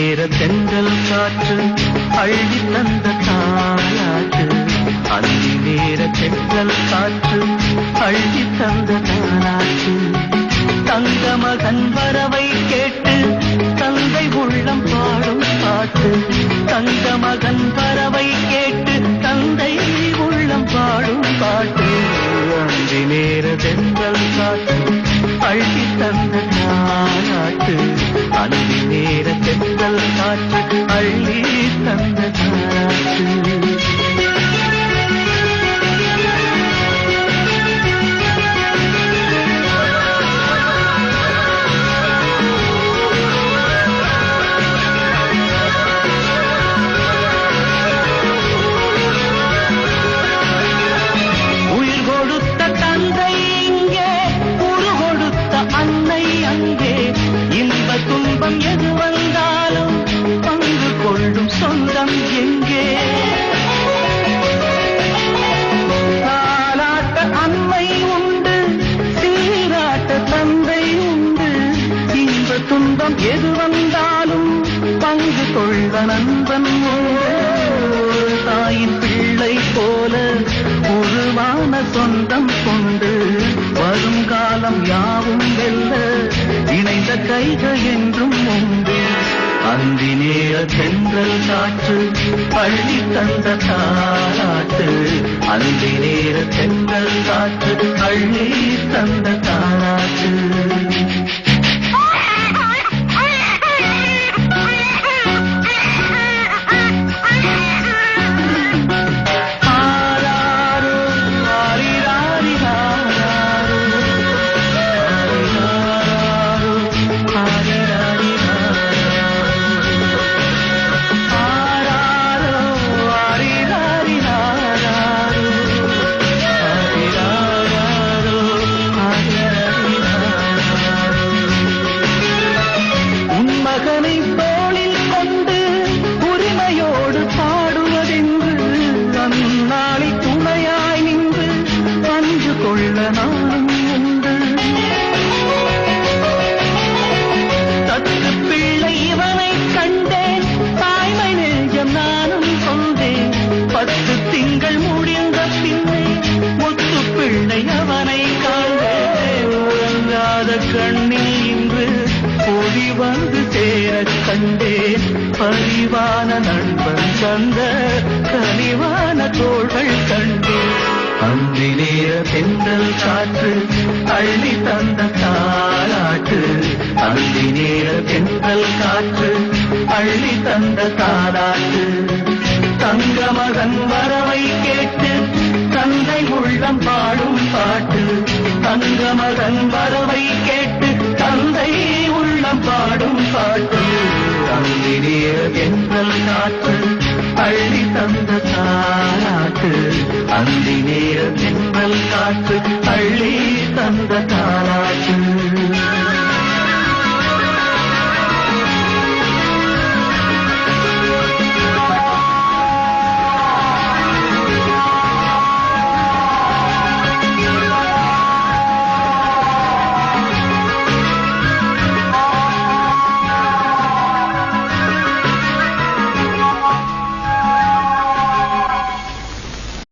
நேர தென்றல் காற்று அள்ளி தந்த தாலாட்டு. அந்தி நேர தென்றல் காற்று அள்ளி தந்த தாலாட்டு. தங்க மகன் வரவை கேட்டு தந்தை உள்ளம் பாடும் பாட்டு. தங்க மகன் வரவை கேட்டு தந்தை உள்ளம் பாடும் பாட்டு. அந்தி நேர தென்றல் காற்று அள்ளி தந்த தாலாட்டு. அந்தி நேர தென்றல் காற்று அள்ளி தந்த தாலாட்டு. துன்பம் எது வந்தாலும் பங்கு கொள்ளும் சொந்தம் எங்கே? தாலாட்ட அன்னை உண்டு, சீராட்ட தந்தை உண்டு. இன்ப துன்பம் எது வந்தாலும் பங்கு கொள்ள நண்பன் உண்டு. தாயின் பிள்ளை போல உருவான சொந்தம் கொண்டு வருங்காலம் யாவும் வெல்ல இணைந்த கைகள் என்றும் உண்டு. அந்தி நேர தென்றல் காற்று அள்ளி தந்த தாலாட்டு. அந்தி நேர தென்றல் காற்று அள்ளி தந்த தாலாட்டு. திங்கள் முடிந்த பின்னே முத்து பிள்ளை அவனை காண்பேன். உறங்காத கண்ணில் இன்று பொடி வந்து சேர கண்டேன். பரிவான நண்பன் தந்த கனிவான தோள்கள் கண்டேன். அந்தி நேர தென்றல் காற்று அள்ளி தந்த தாலாட்டு. அந்தி நேர தென்றல் காற்று அள்ளி தந்த தாலாட்டு. தங்க மகன் வரவை கேட்டு தந்தை உள்ளம் பாடும் பாட்டு. தங்க மகன் வரவை கேட்டு தந்தை உள்ளம் பாடும் பாட்டு. அந்தி நேர தென்றல் காற்று அள்ளி தந்த தாலாட்டு. அந்தி நேர தென்றல் காற்று அள்ளி தந்த தாலாட்டு.